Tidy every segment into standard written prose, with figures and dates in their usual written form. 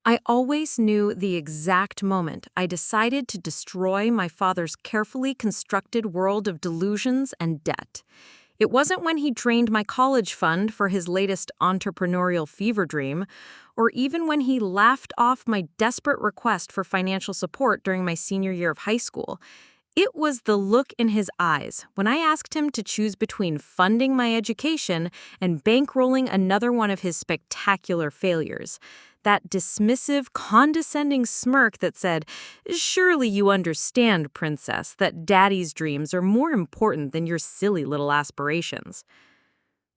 I always knew the exact moment I decided to destroy my father's carefully constructed world of delusions and debt. It wasn't when he drained my college fund for his latest entrepreneurial fever dream, or even when he laughed off my desperate request for financial support during my senior year of high school. It was the look in his eyes when I asked him to choose between funding my education and bankrolling another one of his spectacular failures. That dismissive, condescending smirk that said, "Surely you understand, princess, that daddy's dreams are more important than your silly little aspirations."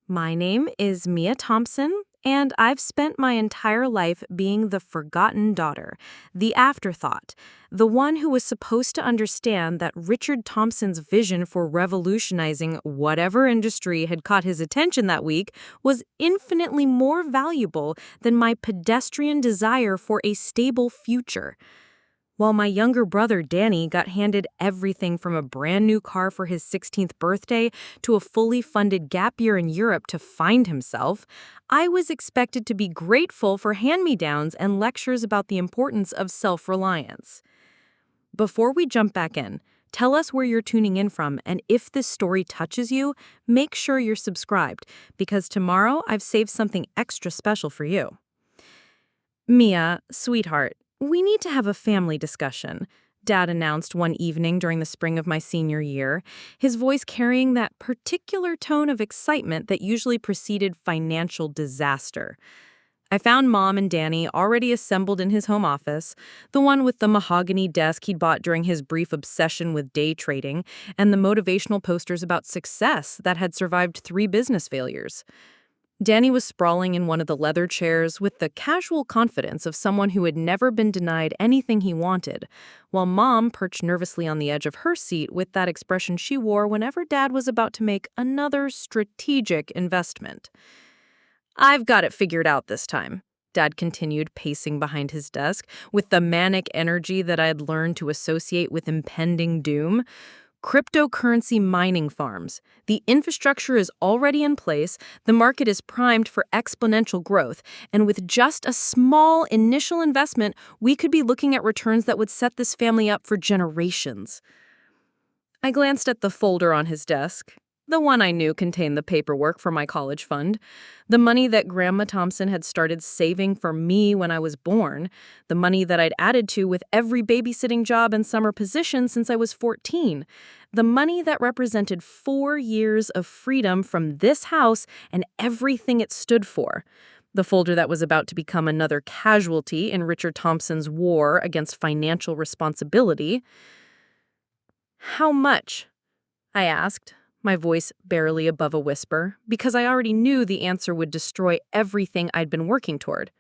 My name is Mia Thompson, and I've spent my entire life being the forgotten daughter, the afterthought, the one who was supposed to understand that Richard Thompson's vision for revolutionizing whatever industry had caught his attention that week was infinitely more valuable than my pedestrian desire for a stable future. While my younger brother Danny got handed everything from a brand new car for his 16th birthday to a fully funded gap year in Europe to find himself, I was expected to be grateful for hand-me-downs and lectures about the importance of self-reliance. Before we jump back in, tell us where you're tuning in from, and if this story touches you, make sure you're subscribed, because tomorrow I've saved something extra special for you. Mia, sweetheart, we need to have a family discussion, Dad announced one evening during the spring of my senior year, his voice carrying that particular tone of excitement that usually preceded financial disaster. I found Mom and Danny already assembled in his home office, the one with the mahogany desk he'd bought during his brief obsession with day trading, and the motivational posters about success that had survived 3 business failures. Danny was sprawling in one of the leather chairs with the casual confidence of someone who had never been denied anything he wanted, while Mom perched nervously on the edge of her seat with that expression she wore whenever Dad was about to make another strategic investment. "I've got it figured out this time," Dad continued, pacing behind his desk with the manic energy that I had learned to associate with impending doom. "Cryptocurrency mining farms. The infrastructure is already in place, the market is primed for exponential growth, and with just a small initial investment, we could be looking at returns that would set this family up for generations." I glanced at the folder on his desk. The one I knew contained the paperwork for my college fund, the money that Grandma Thompson had started saving for me when I was born, the money that I'd added to with every babysitting job and summer position since I was 14, the money that represented 4 years of freedom from this house and everything it stood for, the folder that was about to become another casualty in Richard Thompson's war against financial responsibility. "How much?" I asked, my voice barely above a whisper, because I already knew the answer would destroy everything I'd been working toward.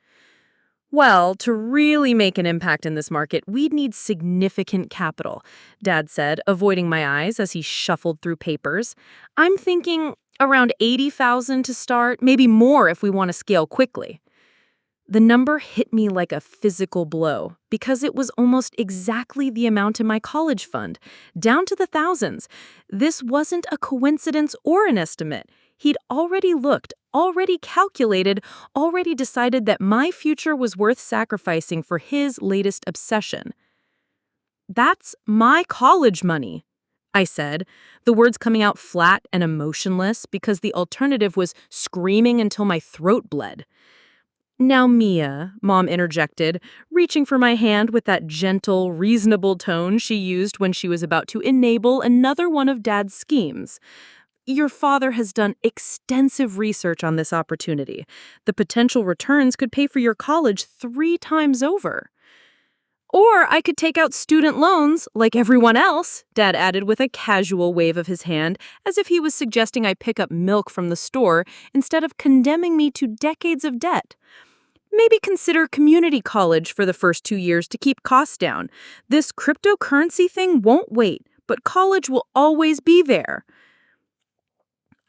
"Well, to really make an impact in this market, we'd need significant capital," Dad said, avoiding my eyes as he shuffled through papers. "I'm thinking around 80,000 to start, maybe more if we want to scale quickly." The number hit me like a physical blow because it was almost exactly the amount in my college fund, down to the thousands. This wasn't a coincidence or an estimate. He'd already looked, already calculated, already decided that my future was worth sacrificing for his latest obsession. "That's my college money," I said, the words coming out flat and emotionless because the alternative was screaming until my throat bled. "Now, Mia," Mom interjected, reaching for my hand with that gentle, reasonable tone she used when she was about to enable another one of Dad's schemes. "Your father has done extensive research on this opportunity. The potential returns could pay for your college 3 times over." "Or I could take out student loans, like everyone else," Dad added with a casual wave of his hand, as if he was suggesting I pick up milk from the store instead of condemning me to decades of debt. "Maybe consider community college for the first 2 years to keep costs down. This cryptocurrency thing won't wait, but college will always be there."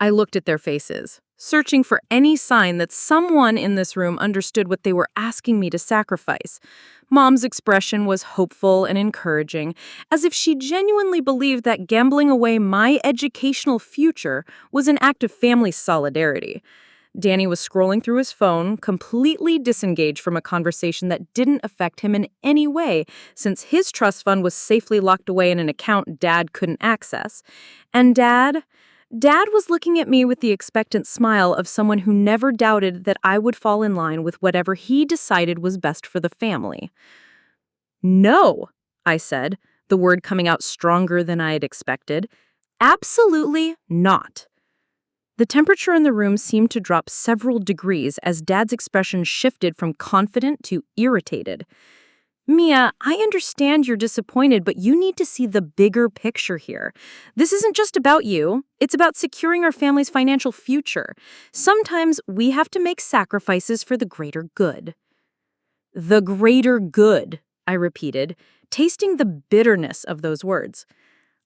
I looked at their faces, searching for any sign that someone in this room understood what they were asking me to sacrifice. Mom's expression was hopeful and encouraging, as if she genuinely believed that gambling away my educational future was an act of family solidarity. Danny was scrolling through his phone, completely disengaged from a conversation that didn't affect him in any way, since his trust fund was safely locked away in an account Dad couldn't access. And Dad was looking at me with the expectant smile of someone who never doubted that I would fall in line with whatever he decided was best for the family. "No," I said, the word coming out stronger than I had expected. "Absolutely not." The temperature in the room seemed to drop several degrees as Dad's expression shifted from confident to irritated. "Mia, I understand you're disappointed, but you need to see the bigger picture here. This isn't just about you. It's about securing our family's financial future. Sometimes we have to make sacrifices for the greater good." "The greater good," I repeated, tasting the bitterness of those words.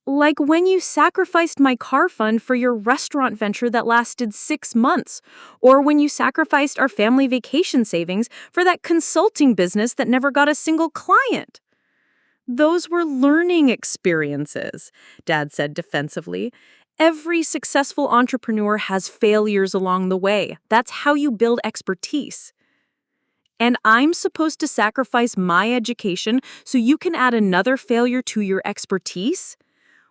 "Like when you sacrificed my car fund for your restaurant venture that lasted 6 months, or when you sacrificed our family vacation savings for that consulting business that never got a single client." "Those were learning experiences," Dad said defensively. "Every successful entrepreneur has failures along the way. That's how you build expertise." "And I'm supposed to sacrifice my education so you can add another failure to your expertise?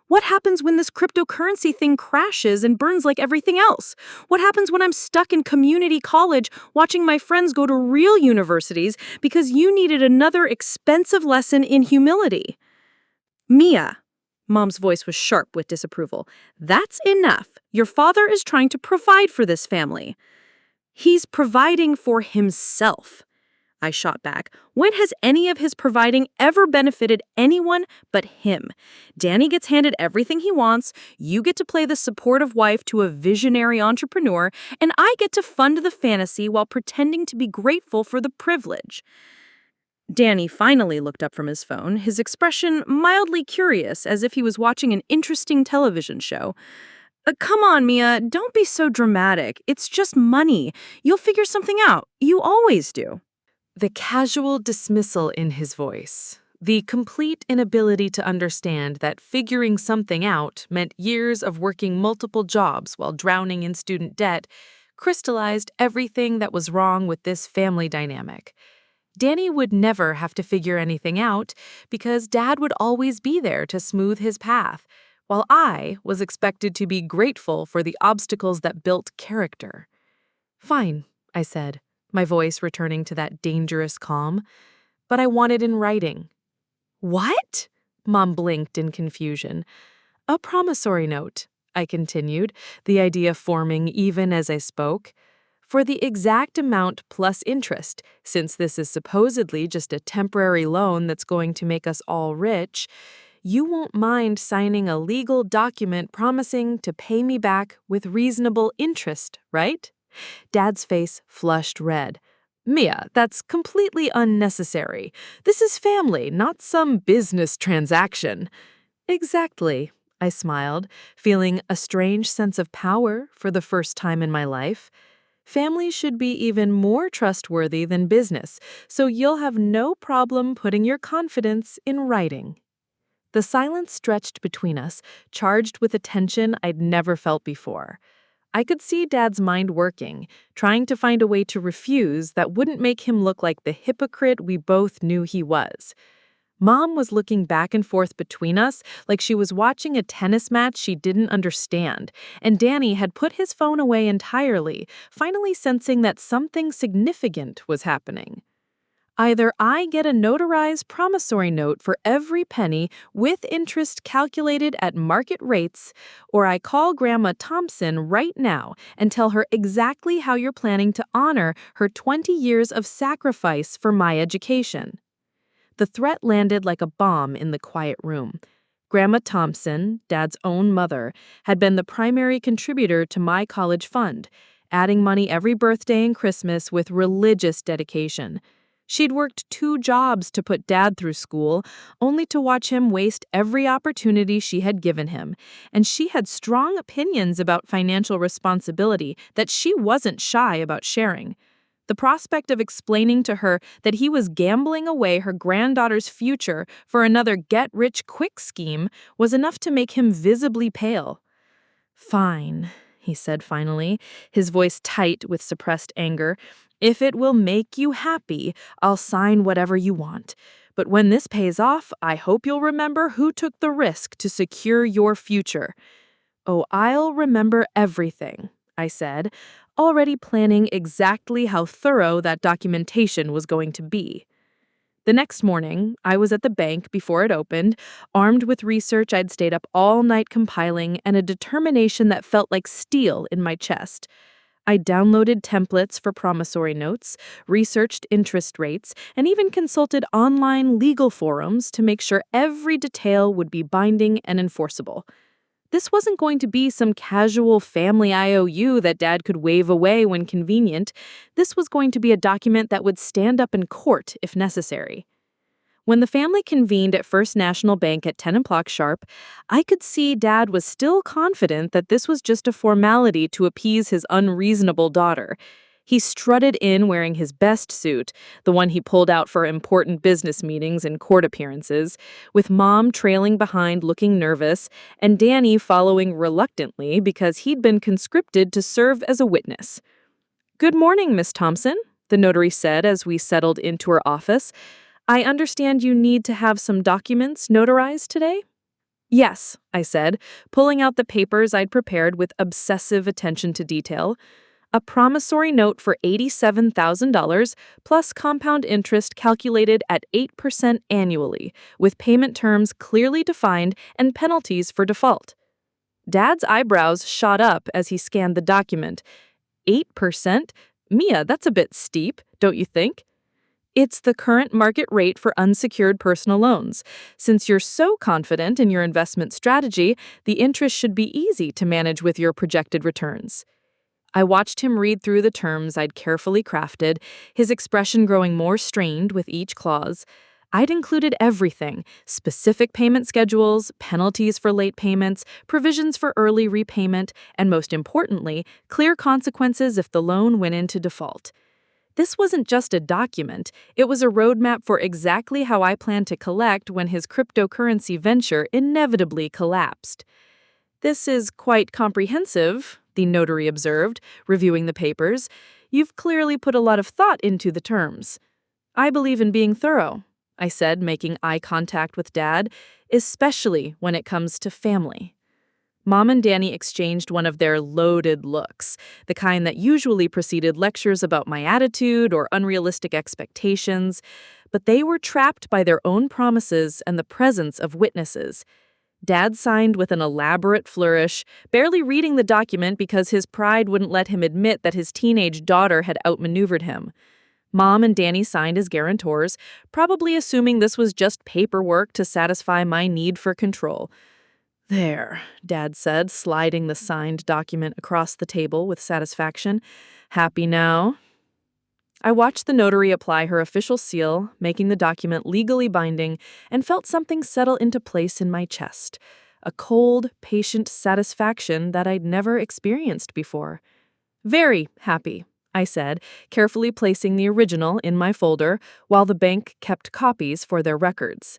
What happens when this cryptocurrency thing crashes and burns like everything else? What happens when I'm stuck in community college watching my friends go to real universities because you needed another expensive lesson in humility?" "Mia," Mom's voice was sharp with disapproval, "that's enough. Your father is trying to provide for this family." "He's providing for himself," I shot back. "When has any of his providing ever benefited anyone but him? Danny gets handed everything he wants, you get to play the supportive wife to a visionary entrepreneur, and I get to fund the fantasy while pretending to be grateful for the privilege." Danny finally looked up from his phone, his expression mildly curious, as if he was watching an interesting television show. Come on, Mia, don't be so dramatic. It's just money. You'll figure something out. You always do." The casual dismissal in his voice, the complete inability to understand that figuring something out meant years of working multiple jobs while drowning in student debt, crystallized everything that was wrong with this family dynamic. Danny would never have to figure anything out because Dad would always be there to smooth his path, while I was expected to be grateful for the obstacles that built character. "Fine," I said, my voice returning to that dangerous calm, "but I want it in writing." "What?" Mom blinked in confusion. "A promissory note," I continued, the idea forming even as I spoke, "for the exact amount plus interest, since this is supposedly just a temporary loan that's going to make us all rich. You won't mind signing a legal document promising to pay me back with reasonable interest, right?" Dad's face flushed red. "Mia, that's completely unnecessary. This is family, not some business transaction." "Exactly," I smiled, feeling a strange sense of power for the first time in my life. "Family should be even more trustworthy than business, so you'll have no problem putting your confidence in writing." The silence stretched between us, charged with a tension I'd never felt before. I could see Dad's mind working, trying to find a way to refuse that wouldn't make him look like the hypocrite we both knew he was. Mom was looking back and forth between us like she was watching a tennis match she didn't understand, and Danny had put his phone away entirely, finally sensing that something significant was happening. "Either I get a notarized promissory note for every penny with interest calculated at market rates, or I call Grandma Thompson right now and tell her exactly how you're planning to honor her 20 years of sacrifice for my education." The threat landed like a bomb in the quiet room. Grandma Thompson, Dad's own mother, had been the primary contributor to my college fund, adding money every birthday and Christmas with religious dedication. She'd worked 2 jobs to put Dad through school, only to watch him waste every opportunity she had given him, and she had strong opinions about financial responsibility that she wasn't shy about sharing. The prospect of explaining to her that he was gambling away her granddaughter's future for another get-rich-quick scheme was enough to make him visibly pale. "Fine," he said finally, his voice tight with suppressed anger. "If it will make you happy, I'll sign whatever you want. But when this pays off, I hope you'll remember who took the risk to secure your future." "Oh, I'll remember everything," I said, already planning exactly how thorough that documentation was going to be. The next morning, I was at the bank before it opened, armed with research I'd stayed up all night compiling and a determination that felt like steel in my chest. I downloaded templates for promissory notes, researched interest rates, and even consulted online legal forums to make sure every detail would be binding and enforceable. This wasn't going to be some casual family IOU that Dad could wave away when convenient. This was going to be a document that would stand up in court if necessary. When the family convened at First National Bank at 10 o'clock sharp, I could see Dad was still confident that this was just a formality to appease his unreasonable daughter. He strutted in wearing his best suit, the one he pulled out for important business meetings and court appearances, with Mom trailing behind looking nervous, and Danny following reluctantly because he'd been conscripted to serve as a witness. "Good morning, Miss Thompson," the notary said as we settled into her office. "I understand you need to have some documents notarized today?" "Yes," I said, pulling out the papers I'd prepared with obsessive attention to detail. "A promissory note for $87,000 plus compound interest calculated at 8% annually, with payment terms clearly defined and penalties for default." Dad's eyebrows shot up as he scanned the document. 8%? Mia, that's a bit steep, don't you think? "It's the current market rate for unsecured personal loans. Since you're so confident in your investment strategy, the interest should be easy to manage with your projected returns." I watched him read through the terms I'd carefully crafted, his expression growing more strained with each clause. I'd included everything: specific payment schedules, penalties for late payments, provisions for early repayment, and most importantly, clear consequences if the loan went into default. This wasn't just a document, it was a roadmap for exactly how I planned to collect when his cryptocurrency venture inevitably collapsed. "This is quite comprehensive," the notary observed, reviewing the papers. "You've clearly put a lot of thought into the terms." "I believe in being thorough," I said, making eye contact with Dad, "especially when it comes to family." Mom and Danny exchanged one of their loaded looks, the kind that usually preceded lectures about my attitude or unrealistic expectations, but they were trapped by their own promises and the presence of witnesses. Dad signed with an elaborate flourish, barely reading the document because his pride wouldn't let him admit that his teenage daughter had outmaneuvered him. Mom and Danny signed as guarantors, probably assuming this was just paperwork to satisfy my need for control. "There," Dad said, sliding the signed document across the table with satisfaction. "Happy now?" I watched the notary apply her official seal, making the document legally binding, and felt something settle into place in my chest. A cold, patient satisfaction that I'd never experienced before. "Very happy," I said, carefully placing the original in my folder while the bank kept copies for their records.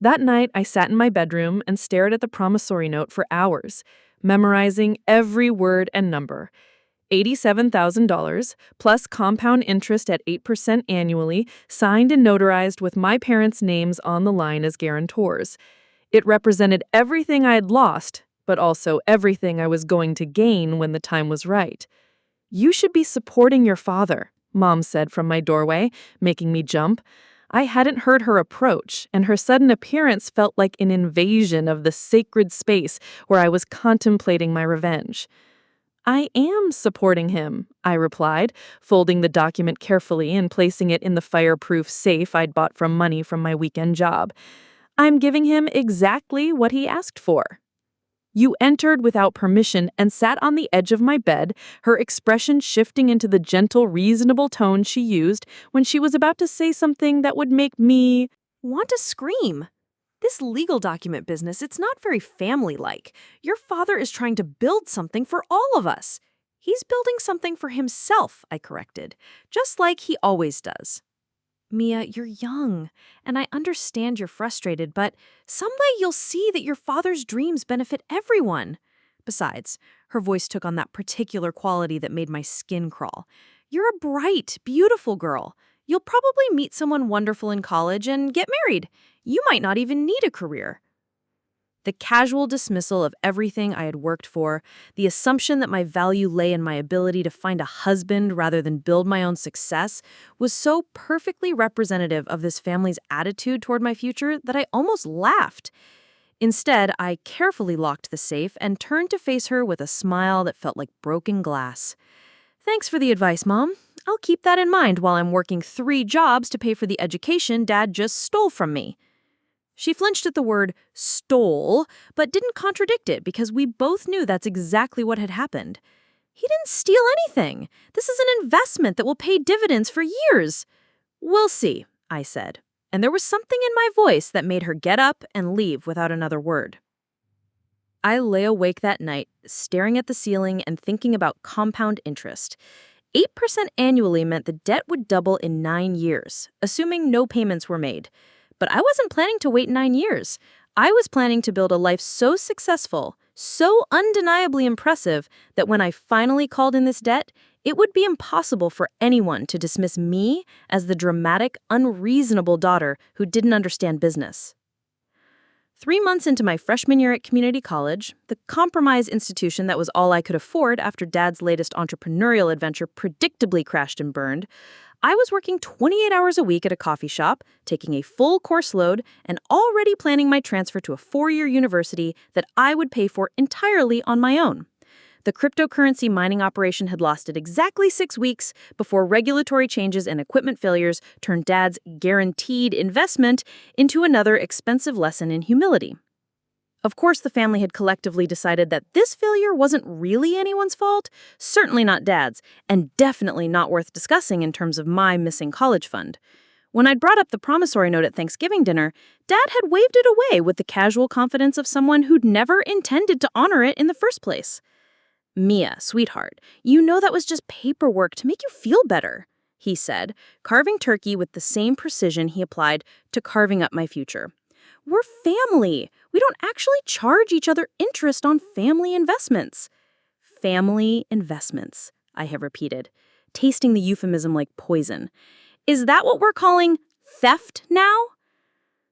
That night, I sat in my bedroom and stared at the promissory note for hours, memorizing every word and number. $87,000 plus compound interest at 8% annually, signed and notarized with my parents' names on the line as guarantors. It represented everything I had lost, but also everything I was going to gain when the time was right. "You should be supporting your father," Mom said from my doorway, making me jump. I hadn't heard her approach, and her sudden appearance felt like an invasion of the sacred space where I was contemplating my revenge. "I am supporting him," I replied, folding the document carefully and placing it in the fireproof safe I'd bought from money from my weekend job. "I'm giving him exactly what he asked for." You entered without permission and sat on the edge of my bed, her expression shifting into the gentle, reasonable tone she used when she was about to say something that would make me Want to scream. This legal document business, it's not very family-like. Your father is trying to build something for all of us. He's building something for himself, I corrected, just like he always does. "Mia, you're young, and I understand you're frustrated, but someday you'll see that your father's dreams benefit everyone. Besides, Her voice took on that particular quality that made my skin crawl. "You're a bright, beautiful girl. You'll probably meet someone wonderful in college and get married. You might not even need a career." The casual dismissal of everything I had worked for, the assumption that my value lay in my ability to find a husband rather than build my own success, was so perfectly representative of this family's attitude toward my future that I almost laughed. Instead, I carefully locked the safe and turned to face her with a smile that felt like broken glass. "Thanks for the advice, Mom. I'll keep that in mind while I'm working 3 jobs to pay for the education Dad just stole from me." She flinched at the word stole, but didn't contradict it because we both knew that's exactly what had happened. "He didn't steal anything. This is an investment that will pay dividends for years." "We'll see," I said, and there was something in my voice that made her get up and leave without another word. I lay awake that night, staring at the ceiling and thinking about compound interest. 8% annually meant the debt would double in 9 years, assuming no payments were made. But I wasn't planning to wait 9 years. I was planning to build a life so successful, so undeniably impressive, that when I finally called in this debt, it would be impossible for anyone to dismiss me as the dramatic, unreasonable daughter who didn't understand business. 3 months into my freshman year at community college, the compromise institution that was all I could afford after Dad's latest entrepreneurial adventure predictably crashed and burned, I was working 28 hours a week at a coffee shop, taking a full course load, and already planning my transfer to a 4-year university that I would pay for entirely on my own. The cryptocurrency mining operation had lasted exactly 6 weeks before regulatory changes and equipment failures turned Dad's guaranteed investment into another expensive lesson in humility. Of course, the family had collectively decided that this failure wasn't really anyone's fault, certainly not Dad's, and definitely not worth discussing in terms of my missing college fund. When I'd brought up the promissory note at Thanksgiving dinner, Dad had waved it away with the casual confidence of someone who'd never intended to honor it in the first place. "Mia, sweetheart, you know that was just paperwork to make you feel better," he said, carving turkey with the same precision he applied to carving up my future. "We're family. We don't actually charge each other interest on family investments." "Family investments," I have repeated, tasting the euphemism like poison. "Is that what we're calling theft now?"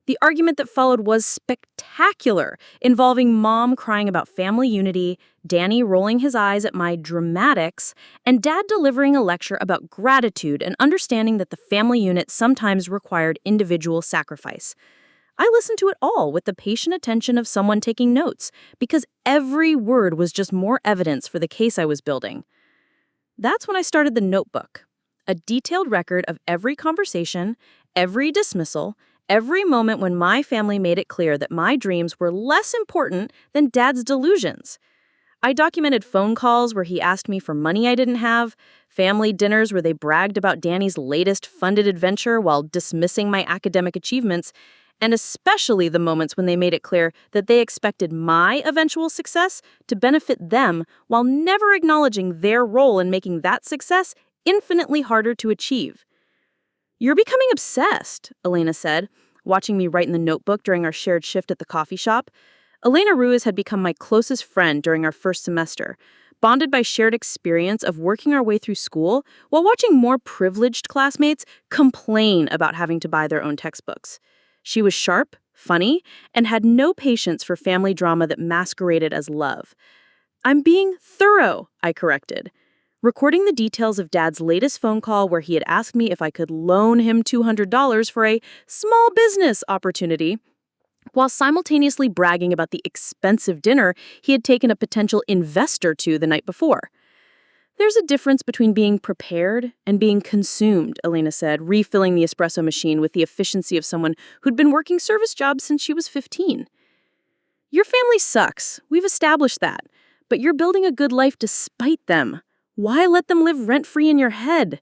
The argument that followed was spectacular, involving Mom crying about family unity, Danny rolling his eyes at my dramatics, and Dad delivering a lecture about gratitude and understanding that the family unit sometimes required individual sacrifice. I listened to it all with the patient attention of someone taking notes, because every word was just more evidence for the case I was building. That's when I started the notebook, a detailed record of every conversation, every dismissal, every moment when my family made it clear that my dreams were less important than Dad's delusions. I documented phone calls where he asked me for money I didn't have, family dinners where they bragged about Danny's latest funded adventure while dismissing my academic achievements, and especially the moments when they made it clear that they expected my eventual success to benefit them while never acknowledging their role in making that success infinitely harder to achieve. "You're becoming obsessed," Elena said, watching me write in the notebook during our shared shift at the coffee shop. Elena Ruiz had become my closest friend during our first semester, bonded by shared experience of working our way through school while watching more privileged classmates complain about having to buy their own textbooks. She was sharp, funny, and had no patience for family drama that masqueraded as love. "I'm being thorough," I corrected, recording the details of Dad's latest phone call where he had asked me if I could loan him $200 for a small business opportunity, while simultaneously bragging about the expensive dinner he had taken a potential investor to the night before. "There's a difference between being prepared and being consumed," Elena said, refilling the espresso machine with the efficiency of someone who'd been working service jobs since she was 15. "Your family sucks. We've established that. But you're building a good life despite them. Why let them live rent-free in your head?"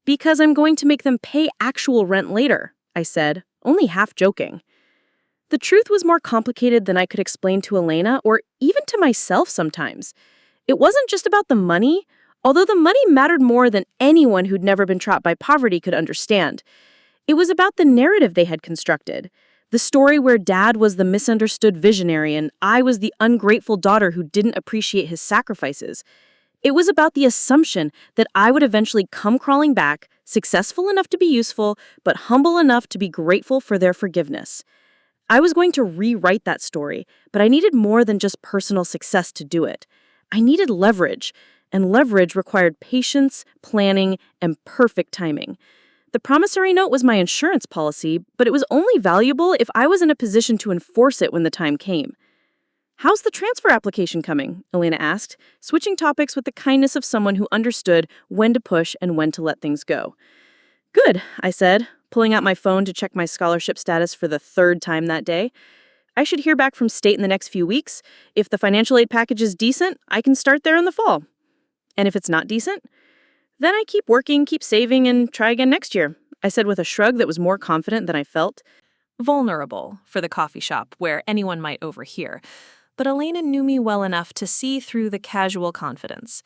"Because I'm going to make them pay actual rent later," I said, only half joking. The truth was more complicated than I could explain to Elena or even to myself sometimes. It wasn't just about the money, although the money mattered more than anyone who'd never been trapped by poverty could understand. It was about the narrative they had constructed, The story where Dad was the misunderstood visionary and I was the ungrateful daughter who didn't appreciate his sacrifices. It was about the assumption that I would eventually come crawling back, successful enough to be useful, but humble enough to be grateful for their forgiveness. I was going to rewrite that story, but I needed more than just personal success to do it. I needed leverage, and leverage required patience, planning, and perfect timing. The promissory note was my insurance policy, but it was only valuable if I was in a position to enforce it when the time came. "How's the transfer application coming?" Elena asked, switching topics with the kindness of someone who understood when to push and when to let things go. "Good," I said, pulling out my phone to check my scholarship status for the third time that day. "I should hear back from state in the next few weeks. If the financial aid package is decent, I can start there in the fall. And if it's not decent, then I keep working, keep saving, and try again next year," I said with a shrug that was more confident than I felt. Vulnerable for the coffee shop where anyone might overhear, but Elena knew me well enough to see through the casual confidence.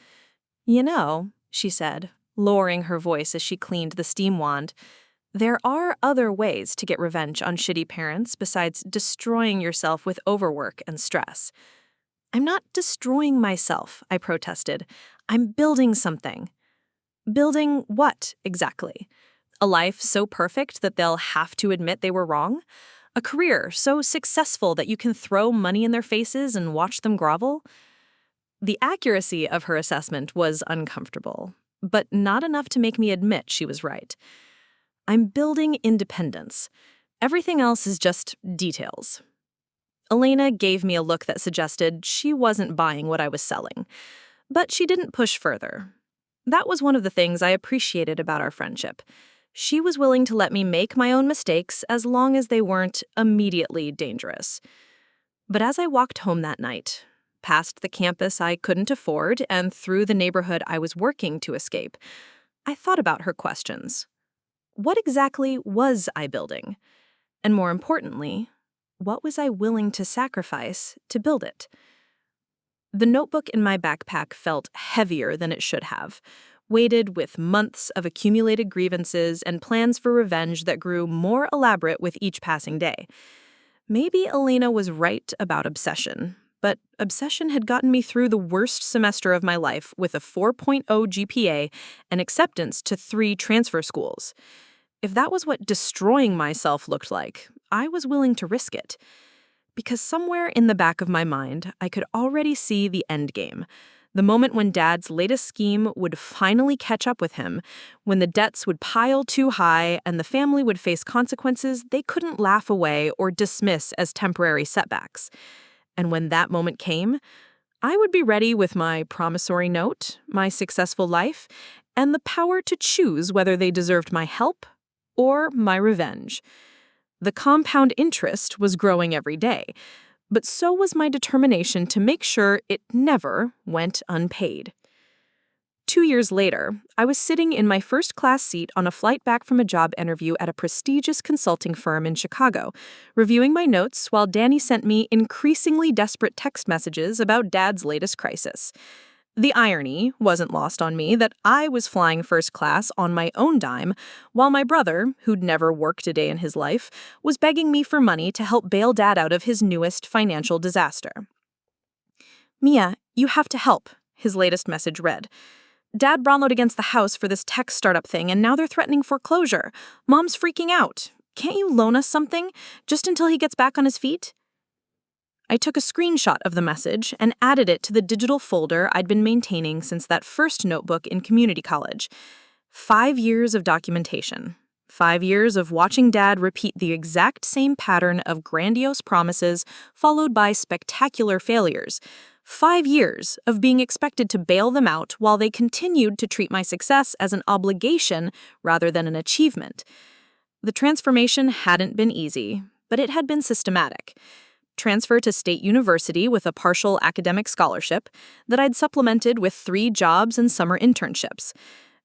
"You know," she said, lowering her voice as she cleaned the steam wand, "there are other ways to get revenge on shitty parents besides destroying yourself with overwork and stress." "I'm not destroying myself," I protested. "I'm building something." "Building what, exactly? A life so perfect that they'll have to admit they were wrong? A career so successful that you can throw money in their faces and watch them grovel?" The accuracy of her assessment was uncomfortable, but not enough to make me admit she was right. "I'm building independence. Everything else is just details." Elena gave me a look that suggested she wasn't buying what I was selling, but she didn't push further. That was one of the things I appreciated about our friendship. She was willing to let me make my own mistakes as long as they weren't immediately dangerous. But as I walked home that night, past the campus I couldn't afford and through the neighborhood I was working to escape, I thought about her questions. What exactly was I building? And more importantly, what was I willing to sacrifice to build it? The notebook in my backpack felt heavier than it should have, weighted with months of accumulated grievances and plans for revenge that grew more elaborate with each passing day. Maybe Elena was right about obsession, but obsession had gotten me through the worst semester of my life with a 4.0 GPA and acceptance to 3 transfer schools. If that was what destroying myself looked like, I was willing to risk it. Because somewhere in the back of my mind, I could already see the end game. The moment when Dad's latest scheme would finally catch up with him, when the debts would pile too high and the family would face consequences they couldn't laugh away or dismiss as temporary setbacks. And when that moment came, I would be ready with my promissory note, my successful life, and the power to choose whether they deserved my help or my revenge. The compound interest was growing every day, but so was my determination to make sure it never went unpaid. 2 years later, I was sitting in my first-class seat on a flight back from a job interview at a prestigious consulting firm in Chicago, reviewing my notes while Danny sent me increasingly desperate text messages about Dad's latest crisis. The irony wasn't lost on me that I was flying first class on my own dime, while my brother, who'd never worked a day in his life, was begging me for money to help bail Dad out of his newest financial disaster. "Mia, you have to help," his latest message read. "Dad brawled against the house for this tech startup thing, and now they're threatening foreclosure. Mom's freaking out. Can't you loan us something, just until he gets back on his feet?" I took a screenshot of the message and added it to the digital folder I'd been maintaining since that first notebook in community college. 5 years of documentation. 5 years of watching Dad repeat the exact same pattern of grandiose promises followed by spectacular failures. 5 years of being expected to bail them out while they continued to treat my success as an obligation rather than an achievement. The transformation hadn't been easy, but it had been systematic. Transfer to State University with a partial academic scholarship that I'd supplemented with 3 jobs and summer internships.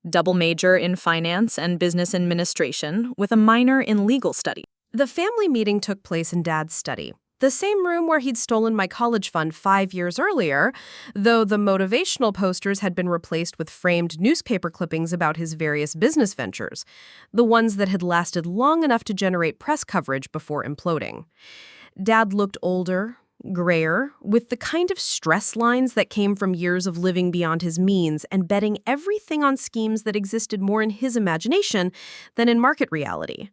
Double major in finance and business administration with a minor in legal study. The family meeting took place in Dad's study. The same room where he'd stolen my college fund 5 years earlier, though the motivational posters had been replaced with framed newspaper clippings about his various business ventures, the ones that had lasted long enough to generate press coverage before imploding. Dad looked older, grayer, with the kind of stress lines that came from years of living beyond his means and betting everything on schemes that existed more in his imagination than in market reality.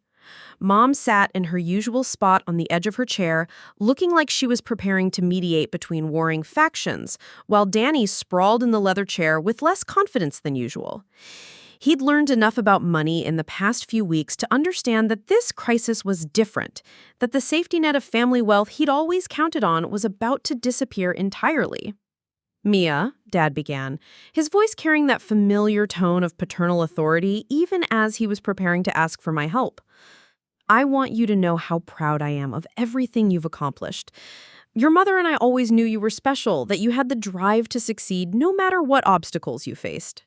Mom sat in her usual spot on the edge of her chair, looking like she was preparing to mediate between warring factions, while Danny sprawled in the leather chair with less confidence than usual. He'd learned enough about money in the past few weeks to understand that this crisis was different, that the safety net of family wealth he'd always counted on was about to disappear entirely. "Mia," Dad began, his voice carrying that familiar tone of paternal authority even as he was preparing to ask for my help. "I want you to know how proud I am of everything you've accomplished. Your mother and I always knew you were special, that you had the drive to succeed no matter what obstacles you faced."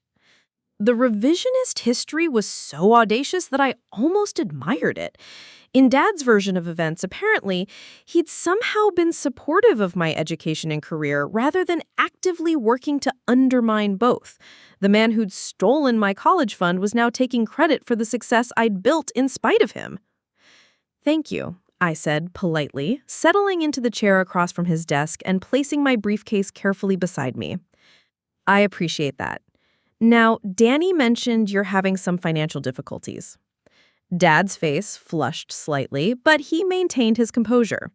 The revisionist history was so audacious that I almost admired it. In Dad's version of events, apparently, he'd somehow been supportive of my education and career rather than actively working to undermine both. The man who'd stolen my college fund was now taking credit for the success I'd built in spite of him. "Thank you," I said politely, settling into the chair across from his desk and placing my briefcase carefully beside me. "I appreciate that. Now, Danny mentioned you're having some financial difficulties." Dad's face flushed slightly, but he maintained his composure.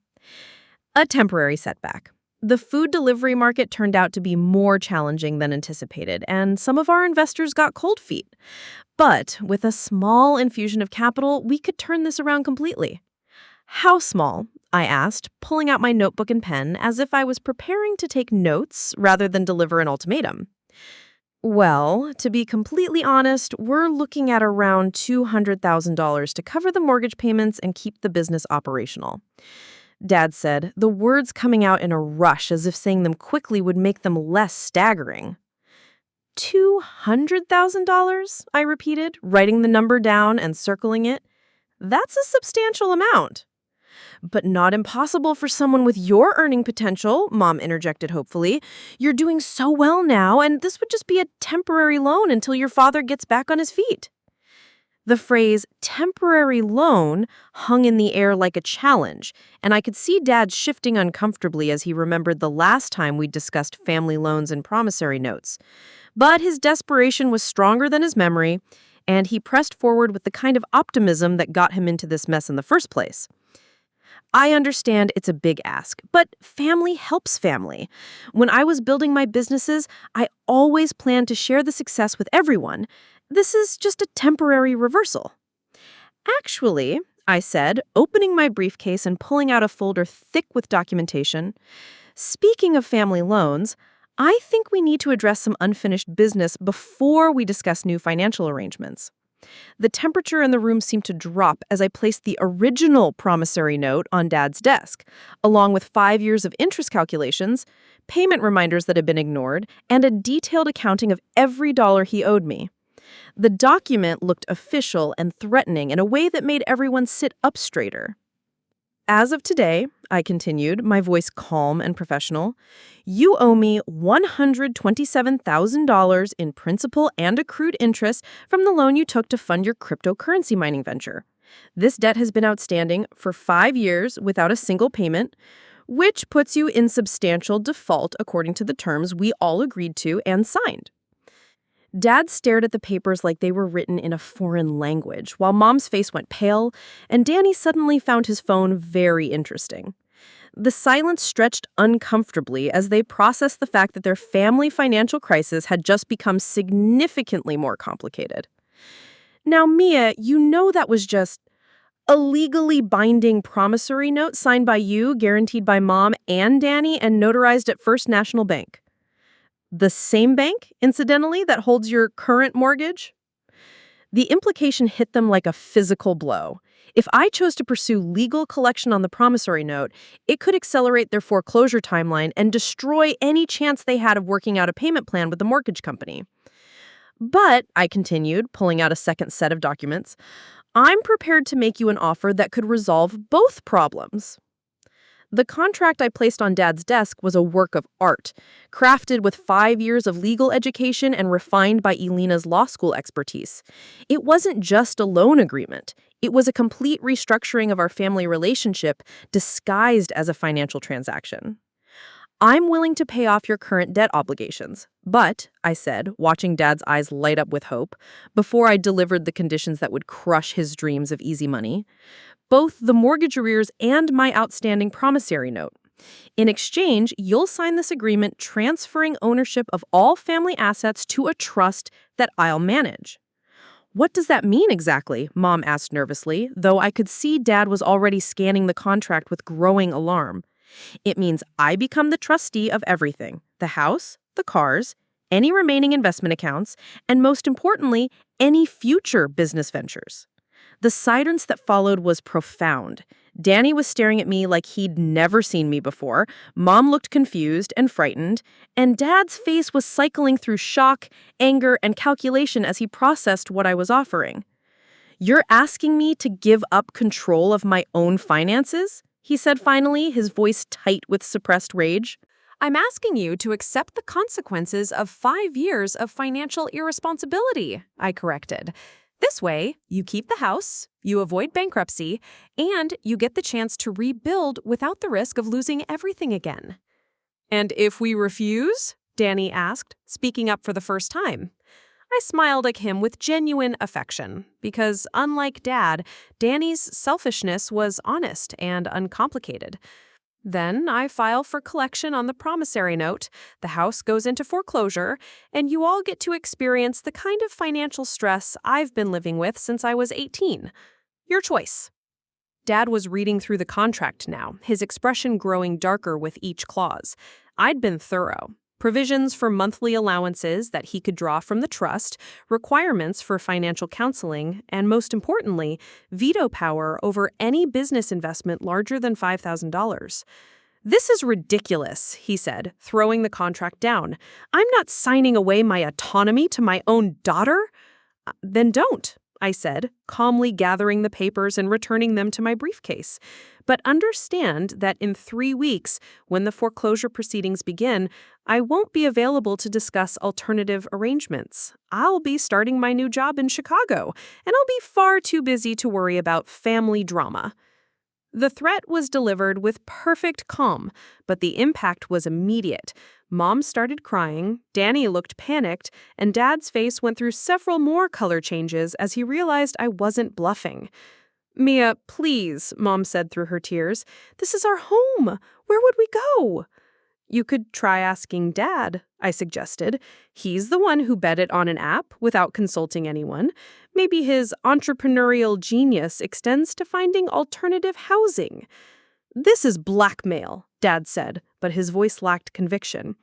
"A temporary setback. The food delivery market turned out to be more challenging than anticipated, and some of our investors got cold feet. But with a small infusion of capital, we could turn this around completely." "How small?" I asked, pulling out my notebook and pen as if I was preparing to take notes rather than deliver an ultimatum. "Well, to be completely honest, we're looking at around $200,000 to cover the mortgage payments and keep the business operational." Dad said, the words coming out in a rush as if saying them quickly would make them less staggering. $200,000? I repeated, writing the number down and circling it. "That's a substantial amount." "But not impossible for someone with your earning potential," Mom interjected hopefully. "You're doing so well now, and this would just be a temporary loan until your father gets back on his feet." The phrase temporary loan hung in the air like a challenge, and I could see Dad shifting uncomfortably as he remembered the last time we discussed family loans and promissory notes. But his desperation was stronger than his memory, and he pressed forward with the kind of optimism that got him into this mess in the first place. "I understand it's a big ask, but family helps family. When I was building my businesses, I always planned to share the success with everyone. This is just a temporary reversal." "Actually," I said, opening my briefcase and pulling out a folder thick with documentation, "speaking of family loans, I think we need to address some unfinished business before we discuss new financial arrangements." The temperature in the room seemed to drop as I placed the original promissory note on Dad's desk, along with 5 years of interest calculations, payment reminders that had been ignored, and a detailed accounting of every dollar he owed me. The document looked official and threatening in a way that made everyone sit up straighter. "As of today," I continued, my voice calm and professional, "you owe me $127,000 in principal and accrued interest from the loan you took to fund your cryptocurrency mining venture. This debt has been outstanding for 5 years without a single payment, which puts you in substantial default according to the terms we all agreed to and signed." Dad stared at the papers like they were written in a foreign language, while Mom's face went pale, and Danny suddenly found his phone very interesting. The silence stretched uncomfortably as they processed the fact that their family financial crisis had just become significantly more complicated. "Now, Mia, you know that was just a legally binding promissory note signed by you, guaranteed by Mom and Danny, and notarized at First National Bank. The same bank, incidentally, that holds your current mortgage?" The implication hit them like a physical blow. If I chose to pursue legal collection on the promissory note, it could accelerate their foreclosure timeline and destroy any chance they had of working out a payment plan with the mortgage company. "But," I continued, pulling out a second set of documents, "I'm prepared to make you an offer that could resolve both problems." The contract I placed on Dad's desk was a work of art, crafted with 5 years of legal education and refined by Elena's law school expertise. It wasn't just a loan agreement. It was a complete restructuring of our family relationship disguised as a financial transaction. I'm willing to pay off your current debt obligations, but, I said, watching Dad's eyes light up with hope, before I delivered the conditions that would crush his dreams of easy money, both the mortgage arrears and my outstanding promissory note. In exchange, you'll sign this agreement transferring ownership of all family assets to a trust that I'll manage. What does that mean exactly? Mom asked nervously, though I could see Dad was already scanning the contract with growing alarm. It means I become the trustee of everything: the house, the cars, any remaining investment accounts, and most importantly, any future business ventures. The silence that followed was profound. Danny was staring at me like he'd never seen me before. Mom looked confused and frightened, and Dad's face was cycling through shock, anger, and calculation as he processed what I was offering. "You're asking me to give up control of my own finances?" he said finally, his voice tight with suppressed rage. I'm asking you to accept the consequences of 5 years of financial irresponsibility, I corrected. This way, you keep the house, you avoid bankruptcy, and you get the chance to rebuild without the risk of losing everything again. And if we refuse? Danny asked, speaking up for the first time. I smiled at him with genuine affection, because unlike Dad, Danny's selfishness was honest and uncomplicated. Then I file for collection on the promissory note, the house goes into foreclosure, and you all get to experience the kind of financial stress I've been living with since I was 18. Your choice. Dad was reading through the contract now, his expression growing darker with each clause. I'd been thorough. Provisions for monthly allowances that he could draw from the trust, requirements for financial counseling, and most importantly, veto power over any business investment larger than $5,000. "This is ridiculous," he said, throwing the contract down. "I'm not signing away my autonomy to my own daughter." "Then don't," I said, calmly gathering the papers and returning them to my briefcase. "But understand that in 3 weeks, when the foreclosure proceedings begin, I won't be available to discuss alternative arrangements. I'll be starting my new job in Chicago, and I'll be far too busy to worry about family drama." The threat was delivered with perfect calm, but the impact was immediate. Mom started crying, Danny looked panicked, and Dad's face went through several more color changes as he realized I wasn't bluffing. "Mia, please," Mom said through her tears. "This is our home. Where would we go?" "You could try asking Dad," I suggested. "He's the one who bet it on an app without consulting anyone. Maybe his entrepreneurial genius extends to finding alternative housing." "This is blackmail," Dad said, but his voice lacked conviction.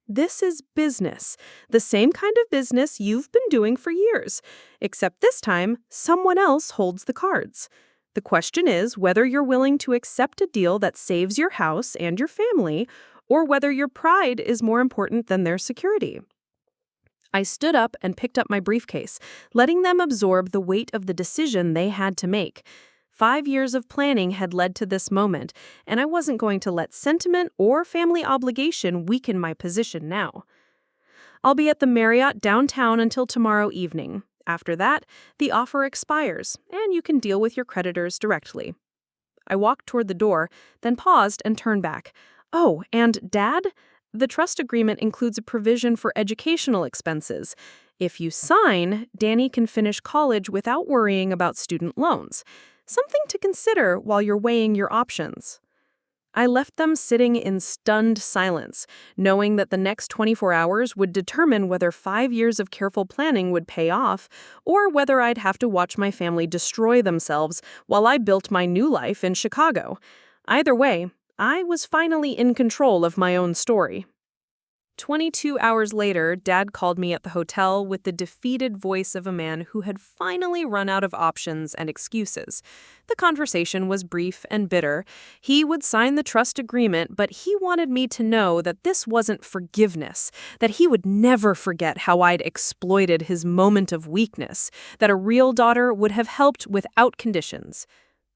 "This is business, the same kind of business you've been doing for years, except this time someone else holds the cards. The question is whether you're willing to accept a deal that saves your house and your family, or whether your pride is more important than their security." I stood up and picked up my briefcase, letting them absorb the weight of the decision they had to make. 5 years of planning had led to this moment, and I wasn't going to let sentiment or family obligation weaken my position now. "I'll be at the Marriott downtown until tomorrow evening. After that, the offer expires, and you can deal with your creditors directly." I walked toward the door, then paused and turned back. "Oh, and Dad? The trust agreement includes a provision for educational expenses. If you sign, Danny can finish college without worrying about student loans. Something to consider while you're weighing your options." I left them sitting in stunned silence, knowing that the next 24 hours would determine whether 5 years of careful planning would pay off, or whether I'd have to watch my family destroy themselves while I built my new life in Chicago. Either way, I was finally in control of my own story. 22 hours later, Dad called me at the hotel with the defeated voice of a man who had finally run out of options and excuses. The conversation was brief and bitter. He would sign the trust agreement, but he wanted me to know that this wasn't forgiveness, that he would never forget how I'd exploited his moment of weakness, that a real daughter would have helped without conditions.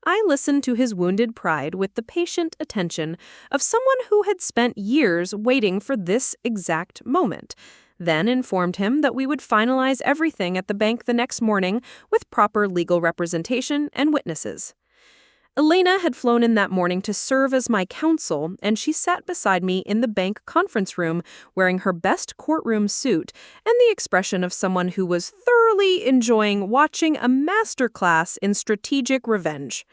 I listened to his wounded pride with the patient attention of someone who had spent years waiting for this exact moment, then informed him that we would finalize everything at the bank the next morning with proper legal representation and witnesses. Elena had flown in that morning to serve as my counsel, and she sat beside me in the bank conference room wearing her best courtroom suit and the expression of someone who was thoroughly enjoying watching a masterclass in strategic revenge.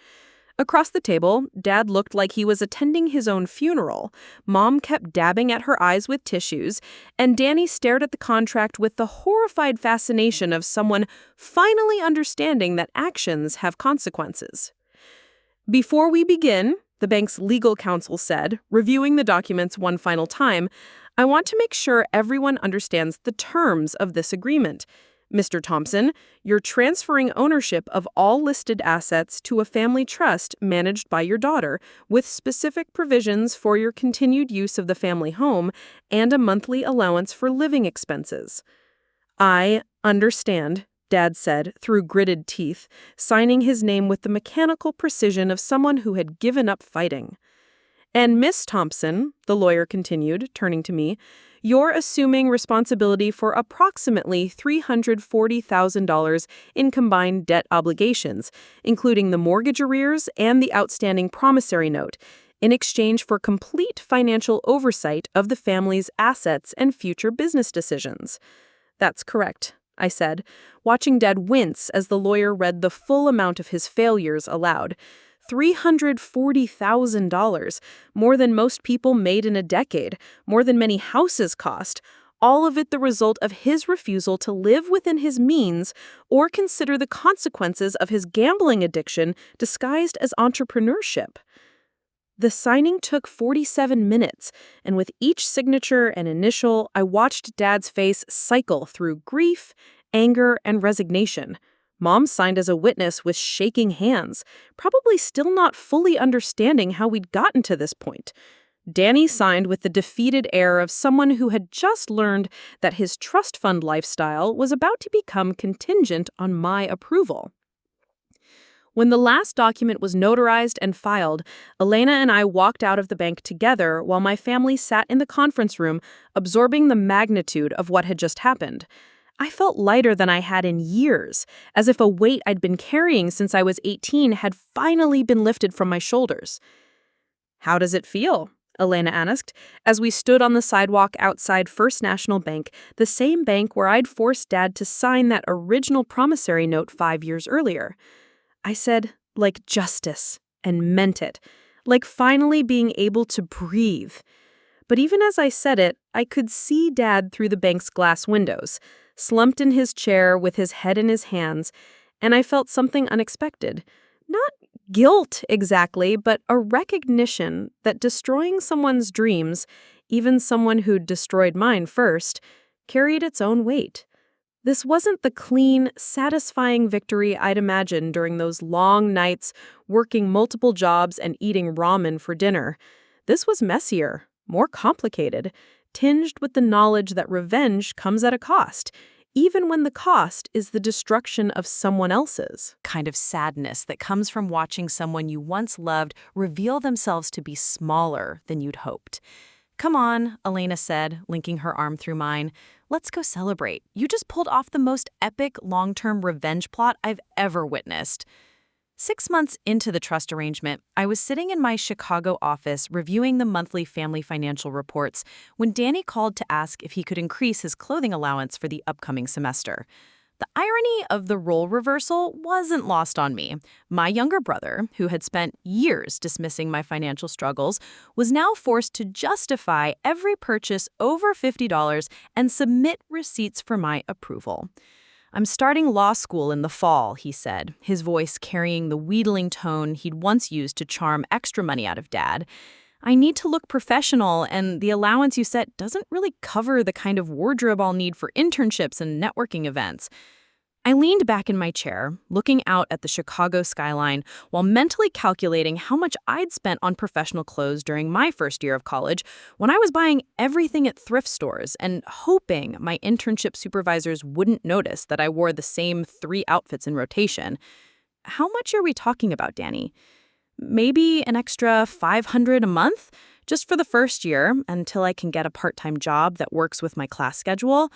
Across the table, Dad looked like he was attending his own funeral. Mom kept dabbing at her eyes with tissues, and Danny stared at the contract with the horrified fascination of someone finally understanding that actions have consequences. Before we begin, the bank's legal counsel said, reviewing the documents one final time, I want to make sure everyone understands the terms of this agreement. Mr. Thompson, you're transferring ownership of all listed assets to a family trust managed by your daughter, with specific provisions for your continued use of the family home and a monthly allowance for living expenses. I understand, Dad said through gritted teeth, signing his name with the mechanical precision of someone who had given up fighting. And Miss Thompson, the lawyer continued, turning to me, you're assuming responsibility for approximately $340,000 in combined debt obligations, including the mortgage arrears and the outstanding promissory note, in exchange for complete financial oversight of the family's assets and future business decisions. That's correct, I said, watching Dad wince as the lawyer read the full amount of his failures aloud. $340,000, more than most people made in a decade, more than many houses cost, all of it the result of his refusal to live within his means or consider the consequences of his gambling addiction disguised as entrepreneurship. The signing took 47 minutes, and with each signature and initial, I watched Dad's face cycle through grief, anger, and resignation. Mom signed as a witness with shaking hands, probably still not fully understanding how we'd gotten to this point. Danny signed with the defeated air of someone who had just learned that his trust fund lifestyle was about to become contingent on my approval. When the last document was notarized and filed, Elena and I walked out of the bank together while my family sat in the conference room, absorbing the magnitude of what had just happened. I felt lighter than I had in years, as if a weight I'd been carrying since I was 18 had finally been lifted from my shoulders. How does it feel? Elena asked, as we stood on the sidewalk outside First National Bank, the same bank where I'd forced Dad to sign that original promissory note 5 years earlier. I said, like justice, and meant it, like finally being able to breathe. But even as I said it, I could see Dad through the bank's glass windows, slumped in his chair with his head in his hands, and I felt something unexpected. Not guilt exactly, but a recognition that destroying someone's dreams, even someone who'd destroyed mine first, carried its own weight. This wasn't the clean, satisfying victory I'd imagined during those long nights working multiple jobs and eating ramen for dinner. This was messier, more complicated, tinged with the knowledge that revenge comes at a cost, even when the cost is the destruction of someone else's. Kind of sadness that comes from watching someone you once loved reveal themselves to be smaller than you'd hoped. Come on, Elena said, linking her arm through mine. Let's go celebrate. You just pulled off the most epic long-term revenge plot I've ever witnessed. 6 months into the trust arrangement, I was sitting in my Chicago office reviewing the monthly family financial reports when Danny called to ask if he could increase his clothing allowance for the upcoming semester. The irony of the role reversal wasn't lost on me. My younger brother, who had spent years dismissing my financial struggles, was now forced to justify every purchase over $50 and submit receipts for my approval. I'm starting law school in the fall, he said, his voice carrying the wheedling tone he'd once used to charm extra money out of Dad. I need to look professional, and the allowance you set doesn't really cover the kind of wardrobe I'll need for internships and networking events. I leaned back in my chair, looking out at the Chicago skyline while mentally calculating how much I'd spent on professional clothes during my first year of college when I was buying everything at thrift stores and hoping my internship supervisors wouldn't notice that I wore the same 3 outfits in rotation. how much are we talking about, Danny? Maybe an extra $500 a month? Just for the first year, until I can get a part-time job that works with my class schedule.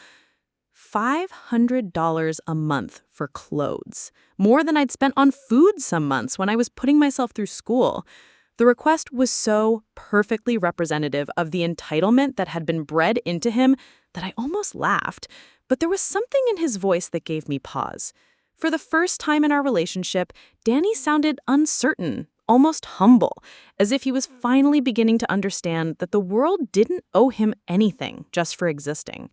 $500 a month for clothes. More than I'd spent on food some months when I was putting myself through school. The request was so perfectly representative of the entitlement that had been bred into him that I almost laughed. But there was something in his voice that gave me pause. For the first time in our relationship, Danny sounded uncertain, almost humble, as if he was finally beginning to understand that the world didn't owe him anything just for existing.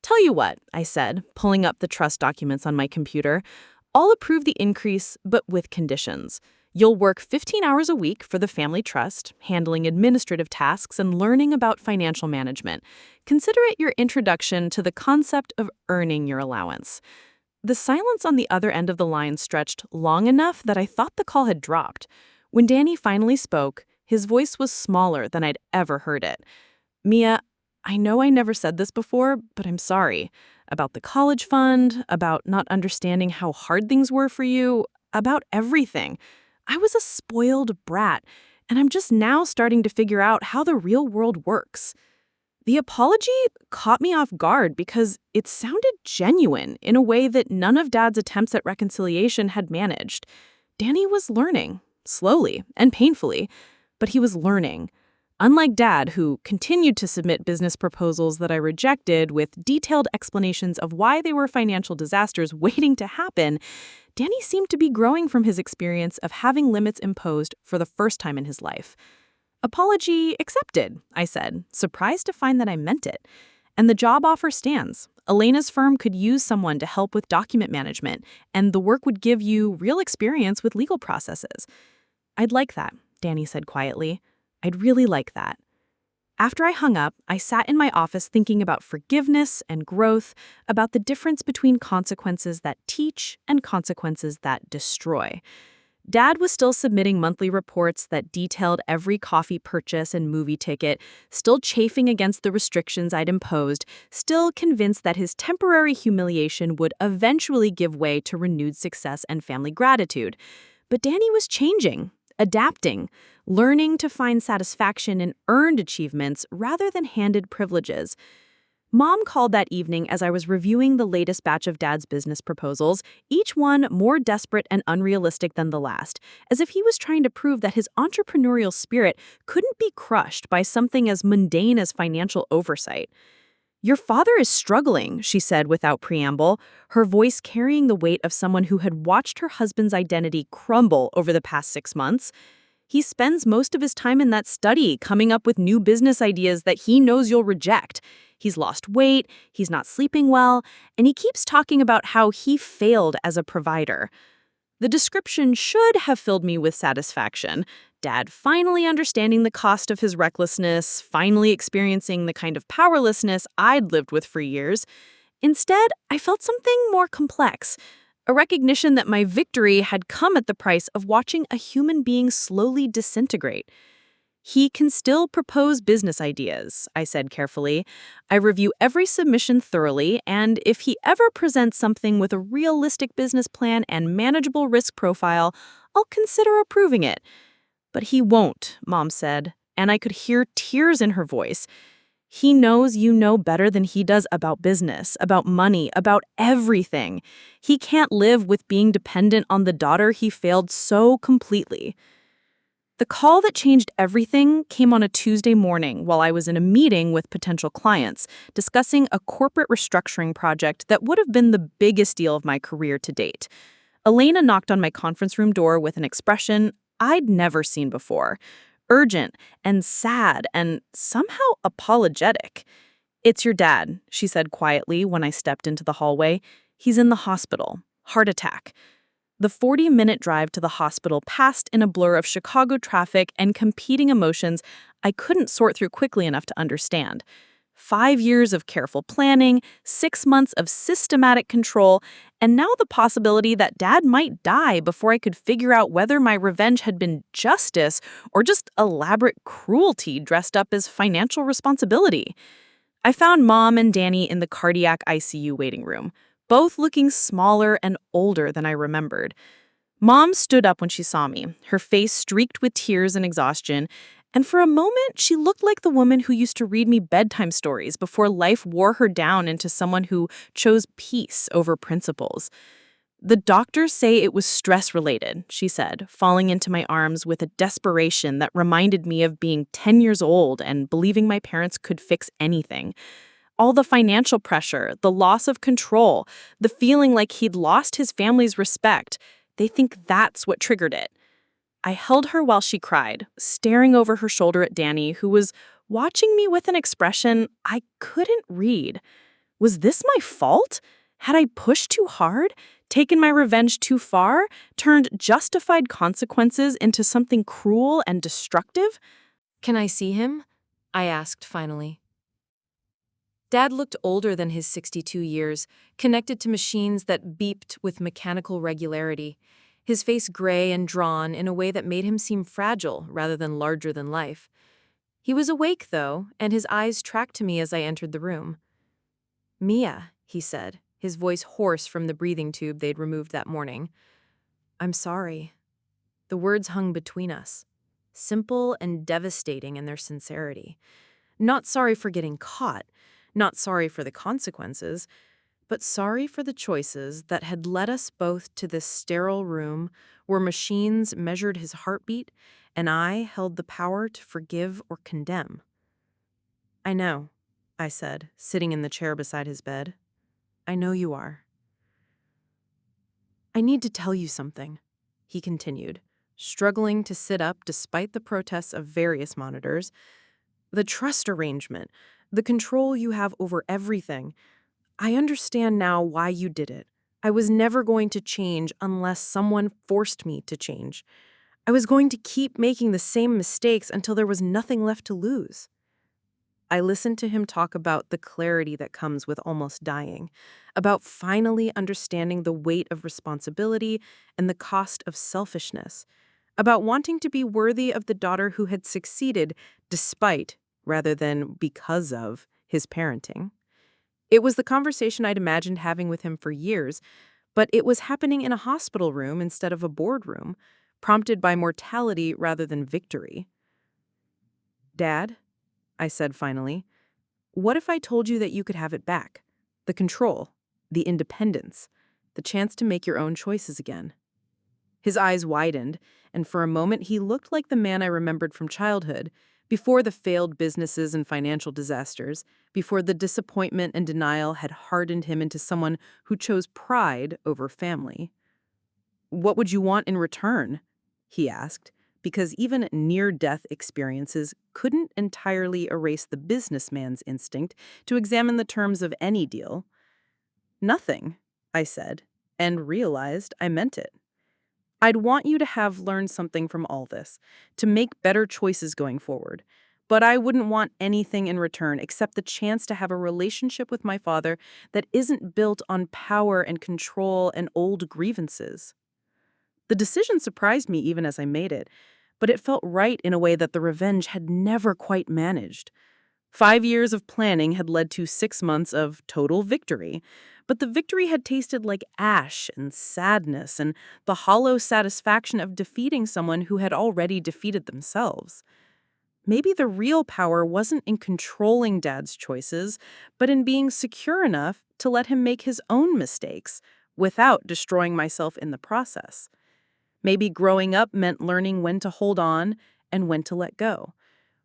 "Tell you what," I said, pulling up the trust documents on my computer. "I'll approve the increase, but with conditions. You'll work 15 hours a week for the family trust, handling administrative tasks and learning about financial management. Consider it your introduction to the concept of earning your allowance." The silence on the other end of the line stretched long enough that I thought the call had dropped. When Danny finally spoke, his voice was smaller than I'd ever heard it. "Mia, I know I never said this before, but I'm sorry. About the college fund, about not understanding how hard things were for you, about everything. I was a spoiled brat, and I'm just now starting to figure out how the real world works." The apology caught me off guard because it sounded genuine in a way that none of Dad's attempts at reconciliation had managed. Danny was learning, slowly and painfully, but he was learning. Unlike Dad, who continued to submit business proposals that I rejected with detailed explanations of why they were financial disasters waiting to happen, Danny seemed to be growing from his experience of having limits imposed for the first time in his life. "Apology accepted," I said, surprised to find that I meant it. "And the job offer stands. Elena's firm could use someone to help with document management, and the work would give you real experience with legal processes." "I'd like that," Danny said quietly. "I'd really like that." After I hung up, I sat in my office thinking about forgiveness and growth, about the difference between consequences that teach and consequences that destroy. Dad was still submitting monthly reports that detailed every coffee purchase and movie ticket, still chafing against the restrictions I'd imposed, still convinced that his temporary humiliation would eventually give way to renewed success and family gratitude. But Danny was changing, adapting, learning to find satisfaction in earned achievements rather than handed privileges. Mom called that evening as I was reviewing the latest batch of Dad's business proposals, each one more desperate and unrealistic than the last, as if he was trying to prove that his entrepreneurial spirit couldn't be crushed by something as mundane as financial oversight. "Your father is struggling," she said without preamble, her voice carrying the weight of someone who had watched her husband's identity crumble over the past 6 months. "He spends most of his time in that study, coming up with new business ideas that he knows you'll reject. He's lost weight, he's not sleeping well, and he keeps talking about how he failed as a provider." The description should have filled me with satisfaction. Dad finally understanding the cost of his recklessness, finally experiencing the kind of powerlessness I'd lived with for years. Instead, I felt something more complex. A recognition that my victory had come at the price of watching a human being slowly disintegrate. "He can still propose business ideas," I said carefully. "I review every submission thoroughly, and if he ever presents something with a realistic business plan and manageable risk profile, I'll consider approving it." "But he won't," Mom said, and I could hear tears in her voice. "He knows you know better than he does about business, about money, about everything. He can't live with being dependent on the daughter he failed so completely." The call that changed everything came on a Tuesday morning while I was in a meeting with potential clients, discussing a corporate restructuring project that would have been the biggest deal of my career to date. Elena knocked on my conference room door with an expression I'd never seen before. Urgent and sad and somehow apologetic. "It's your dad," she said quietly when I stepped into the hallway. "He's in the hospital. Heart attack." The 40-minute drive to the hospital passed in a blur of Chicago traffic and competing emotions I couldn't sort through quickly enough to understand. 5 years of careful planning, 6 months of systematic control, and now the possibility that Dad might die before I could figure out whether my revenge had been justice or just elaborate cruelty dressed up as financial responsibility. I found Mom and Danny in the cardiac ICU waiting room, both looking smaller and older than I remembered. Mom stood up when she saw me, her face streaked with tears and exhaustion, and for a moment she looked like the woman who used to read me bedtime stories before life wore her down into someone who chose peace over principles. "The doctors say it was stress-related," she said, falling into my arms with a desperation that reminded me of being 10 years old and believing my parents could fix anything. All the financial pressure, the loss of control, the feeling like he'd lost his family's respect, they think that's what triggered it. I held her while she cried, staring over her shoulder at Danny, who was watching me with an expression I couldn't read. Was this my fault? Had I pushed too hard, taken my revenge too far, turned justified consequences into something cruel and destructive? Can I see him? I asked finally. Dad looked older than his 62 years, connected to machines that beeped with mechanical regularity, his face gray and drawn in a way that made him seem fragile rather than larger than life. He was awake, though, and his eyes tracked to me as I entered the room. "Mia," he said, his voice hoarse from the breathing tube they'd removed that morning. "I'm sorry." The words hung between us, simple and devastating in their sincerity. Not sorry for getting caught, not sorry for the consequences, but sorry for the choices that had led us both to this sterile room where machines measured his heartbeat and I held the power to forgive or condemn. "I know," I said, sitting in the chair beside his bed. "I know you are." "I need to tell you something," he continued, struggling to sit up despite the protests of various monitors. "The trust arrangement, the control you have over everything. I understand now why you did it. I was never going to change unless someone forced me to change. I was going to keep making the same mistakes until there was nothing left to lose." I listened to him talk about the clarity that comes with almost dying, about finally understanding the weight of responsibility and the cost of selfishness, about wanting to be worthy of the daughter who had succeeded despite, rather than because of, his parenting. It was the conversation I'd imagined having with him for years, but it was happening in a hospital room instead of a boardroom, prompted by mortality rather than victory. "Dad," I said finally, "what if I told you that you could have it back? The control, the independence, the chance to make your own choices again?" His eyes widened, and for a moment he looked like the man I remembered from childhood, before the failed businesses and financial disasters, before the disappointment and denial had hardened him into someone who chose pride over family. "What would you want in return?" he asked, because even near-death experiences couldn't entirely erase the businessman's instinct to examine the terms of any deal. "Nothing," I said, and realized I meant it. "I'd want you to have learned something from all this, to make better choices going forward. But I wouldn't want anything in return except the chance to have a relationship with my father that isn't built on power and control and old grievances." The decision surprised me even as I made it, but it felt right in a way that the revenge had never quite managed. 5 years of planning had led to 6 months of total victory, but the victory had tasted like ash and sadness and the hollow satisfaction of defeating someone who had already defeated themselves. Maybe the real power wasn't in controlling Dad's choices, but in being secure enough to let him make his own mistakes without destroying myself in the process. Maybe growing up meant learning when to hold on and when to let go,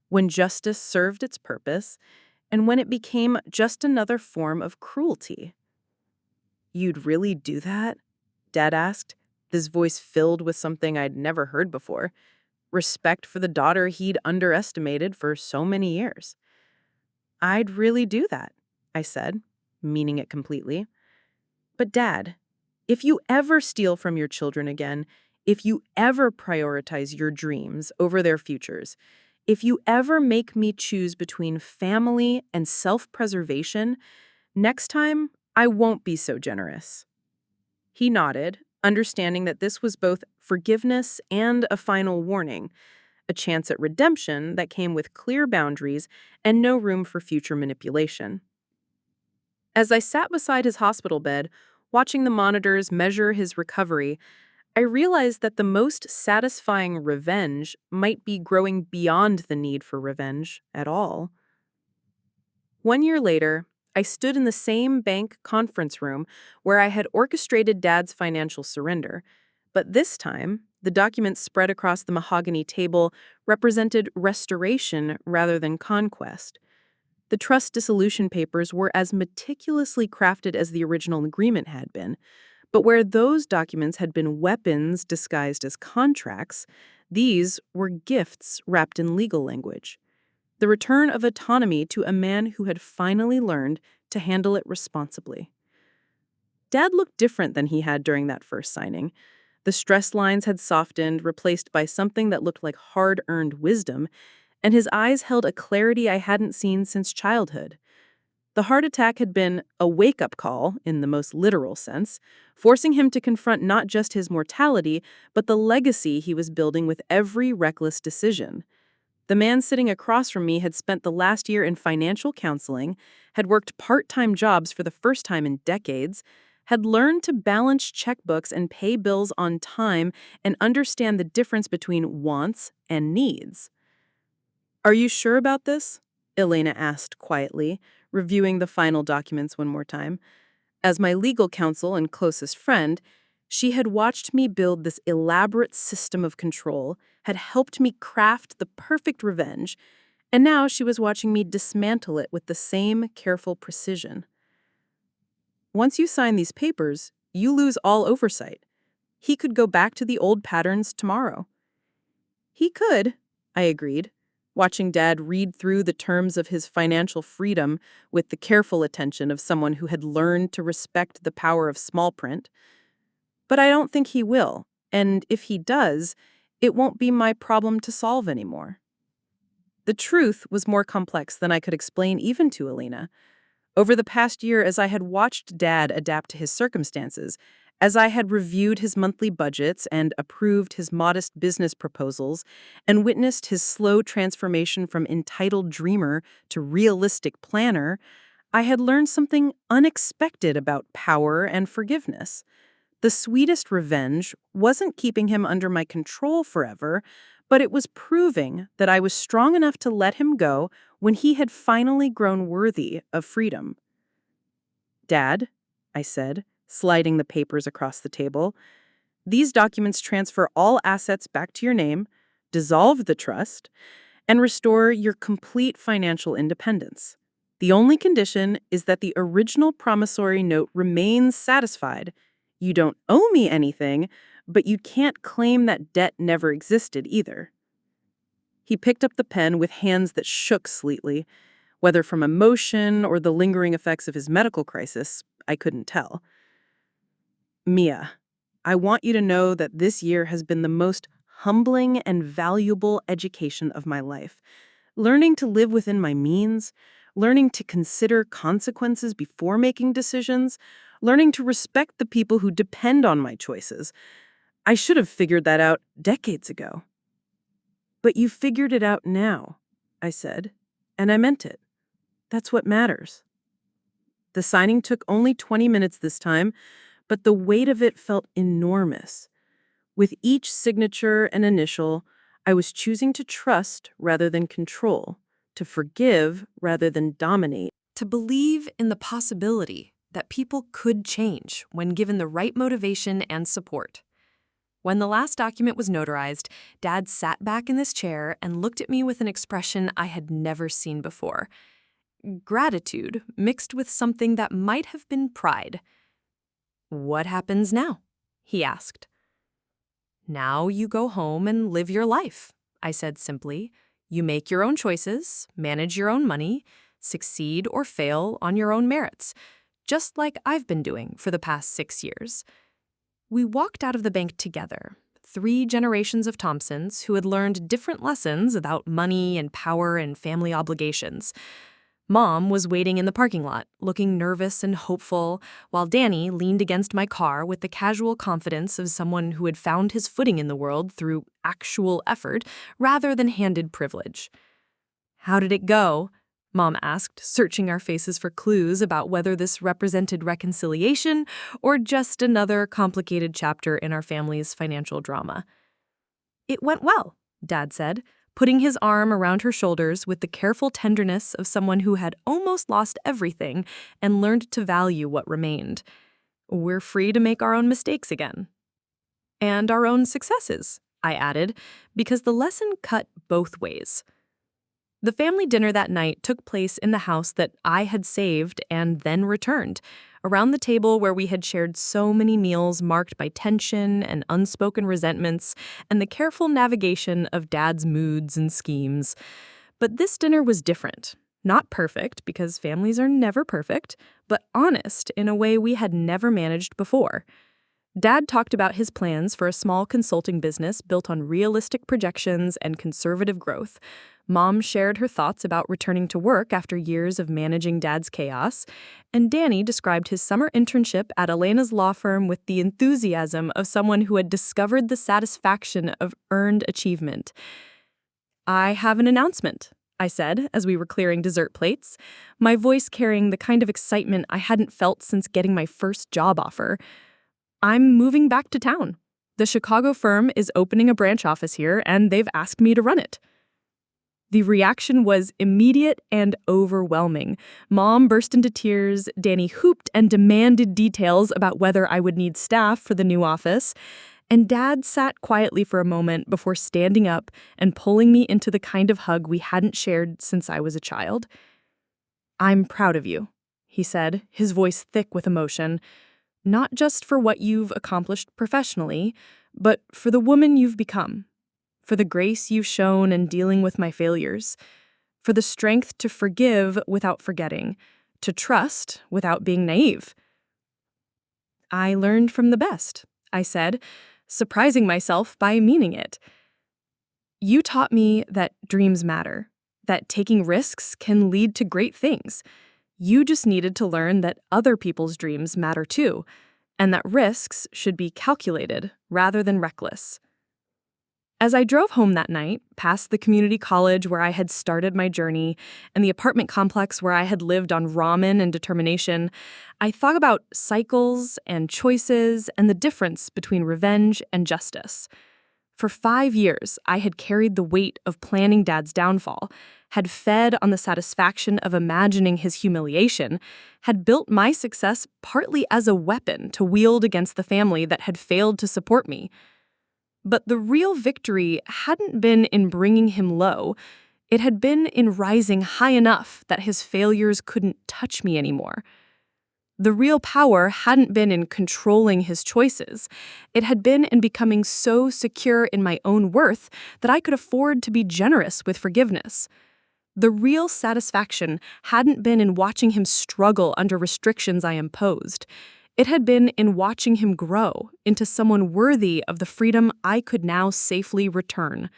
when justice served its purpose, and when it became just another form of cruelty. "You'd really do that?" Dad asked, his voice filled with something I'd never heard before, respect for the daughter he'd underestimated for so many years. "I'd really do that," I said, meaning it completely. "But Dad, if you ever steal from your children again, if you ever prioritize your dreams over their futures, if you ever make me choose between family and self-preservation, next time I won't be so generous." He nodded, understanding that this was both forgiveness and a final warning, a chance at redemption that came with clear boundaries and no room for future manipulation. As I sat beside his hospital bed, watching the monitors measure his recovery, I realized that the most satisfying revenge might be growing beyond the need for revenge at all. 1 year later, I stood in the same bank conference room where I had orchestrated Dad's financial surrender, but this time, the documents spread across the mahogany table represented restoration rather than conquest. The trust dissolution papers were as meticulously crafted as the original agreement had been, but where those documents had been weapons disguised as contracts, these were gifts wrapped in legal language. The return of autonomy to a man who had finally learned to handle it responsibly. Dad looked different than he had during that first signing. The stress lines had softened, replaced by something that looked like hard-earned wisdom, and his eyes held a clarity I hadn't seen since childhood. The heart attack had been a wake-up call, in the most literal sense, forcing him to confront not just his mortality, but the legacy he was building with every reckless decision. The man sitting across from me had spent the last year in financial counseling, had worked part-time jobs for the first time in decades, had learned to balance checkbooks and pay bills on time and understand the difference between wants and needs. "Are you sure about this?" Elena asked quietly, reviewing the final documents one more time. As my legal counsel and closest friend, she had watched me build this elaborate system of control, had helped me craft the perfect revenge, and now she was watching me dismantle it with the same careful precision. "Once you sign these papers, you lose all oversight. He could go back to the old patterns tomorrow." "He could," I agreed, watching Dad read through the terms of his financial freedom with the careful attention of someone who had learned to respect the power of small print. "But I don't think he will, and if he does, it won't be my problem to solve anymore." The truth was more complex than I could explain even to Elena. Over the past year, as I had watched Dad adapt to his circumstances, as I had reviewed his monthly budgets and approved his modest business proposals, and witnessed his slow transformation from entitled dreamer to realistic planner, I had learned something unexpected about power and forgiveness. The sweetest revenge wasn't keeping him under my control forever, but it was proving that I was strong enough to let him go when he had finally grown worthy of freedom. "Dad," I said, sliding the papers across the table, "these documents transfer all assets back to your name, dissolve the trust, and restore your complete financial independence. The only condition is that the original promissory note remains satisfied. You don't owe me anything, but you can't claim that debt never existed either." He picked up the pen with hands that shook slightly. Whether from emotion or the lingering effects of his medical crisis, I couldn't tell. "Mia, I want you to know that this year has been the most humbling and valuable education of my life. Learning to live within my means, learning to consider consequences before making decisions, learning to respect the people who depend on my choices. I should have figured that out decades ago." "But you figured it out now," I said, and I meant it. That's what matters. The signing took only 20 minutes this time, but the weight of it felt enormous. With each signature and initial, I was choosing to trust rather than control, to forgive rather than dominate. To believe in the possibility that people could change when given the right motivation and support. When the last document was notarized, Dad sat back in this chair and looked at me with an expression I had never seen before. Gratitude mixed with something that might have been pride. "What happens now?" he asked. "Now you go home and live your life," I said simply. "You make your own choices, manage your own money, succeed or fail on your own merits, just like I've been doing for the past 6 years." We walked out of the bank together, 3 generations of Thompsons who had learned different lessons about money and power and family obligations. Mom was waiting in the parking lot, looking nervous and hopeful, while Danny leaned against my car with the casual confidence of someone who had found his footing in the world through actual effort rather than handed privilege. "How did it go?" Mom asked, searching our faces for clues about whether this represented reconciliation or just another complicated chapter in our family's financial drama. "It went well," Dad said, putting his arm around her shoulders with the careful tenderness of someone who had almost lost everything and learned to value what remained. "We're free to make our own mistakes again." "And our own successes," I added, because the lesson cut both ways. The family dinner that night took place in the house that I had saved and then returned, around the table where we had shared so many meals marked by tension and unspoken resentments and the careful navigation of Dad's moods and schemes. But this dinner was different. Not perfect, because families are never perfect, but honest in a way we had never managed before. Dad talked about his plans for a small consulting business built on realistic projections and conservative growth. Mom shared her thoughts about returning to work after years of managing Dad's chaos, and Danny described his summer internship at Elena's law firm with the enthusiasm of someone who had discovered the satisfaction of earned achievement. "I have an announcement," I said as we were clearing dessert plates, my voice carrying the kind of excitement I hadn't felt since getting my first job offer. "I'm moving back to town. The Chicago firm is opening a branch office here, and they've asked me to run it." The reaction was immediate and overwhelming. Mom burst into tears, Danny hooped and demanded details about whether I would need staff for the new office, and Dad sat quietly for a moment before standing up and pulling me into the kind of hug we hadn't shared since I was a child. "I'm proud of you," he said, his voice thick with emotion. "Not just for what you've accomplished professionally, but for the woman you've become. For the grace you've shown in dealing with my failures. For the strength to forgive without forgetting. To trust without being naive." "I learned from the best," I said, surprising myself by meaning it. "You taught me that dreams matter, that taking risks can lead to great things. You just needed to learn that other people's dreams matter too, and that risks should be calculated rather than reckless." As I drove home that night, past the community college where I had started my journey and the apartment complex where I had lived on ramen and determination, I thought about cycles and choices and the difference between revenge and justice. For 5 years, I had carried the weight of planning Dad's downfall, had fed on the satisfaction of imagining his humiliation, had built my success partly as a weapon to wield against the family that had failed to support me. But the real victory hadn't been in bringing him low. It had been in rising high enough that his failures couldn't touch me anymore. The real power hadn't been in controlling his choices. It had been in becoming so secure in my own worth that I could afford to be generous with forgiveness. The real satisfaction hadn't been in watching him struggle under restrictions I imposed. It had been in watching him grow into someone worthy of the freedom I could now safely return.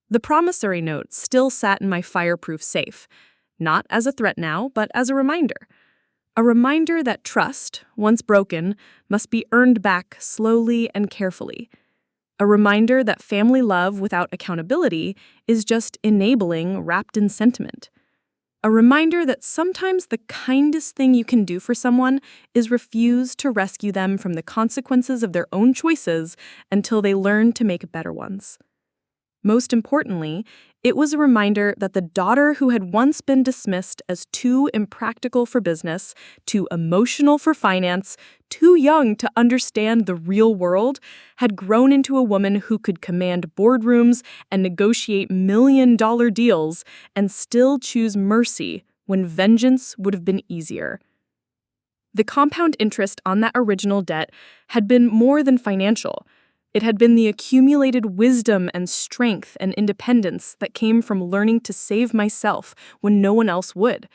The promissory note still sat in my fireproof safe, not as a threat now, but as a reminder. A reminder that trust, once broken, must be earned back slowly and carefully. A reminder that family love without accountability is just enabling wrapped in sentiment. A reminder that sometimes the kindest thing you can do for someone is refuse to rescue them from the consequences of their own choices until they learn to make better ones. Most importantly, it was a reminder that the daughter who had once been dismissed as too impractical for business, too emotional for finance, too young to understand the real world, had grown into a woman who could command boardrooms and negotiate million-dollar deals and still choose mercy when vengeance would have been easier. The compound interest on that original debt had been more than financial. It had been the accumulated wisdom and strength and independence that came from learning to save myself when no one else would.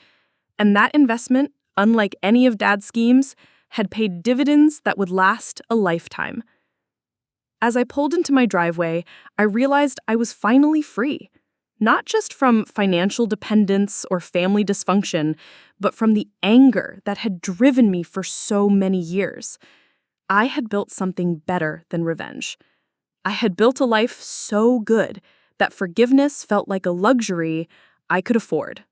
And that investment, unlike any of Dad's schemes, had paid dividends that would last a lifetime. As I pulled into my driveway, I realized I was finally free. Not just from financial dependence or family dysfunction, but from the anger that had driven me for so many years. I had built something better than revenge. I had built a life so good that forgiveness felt like a luxury I could afford.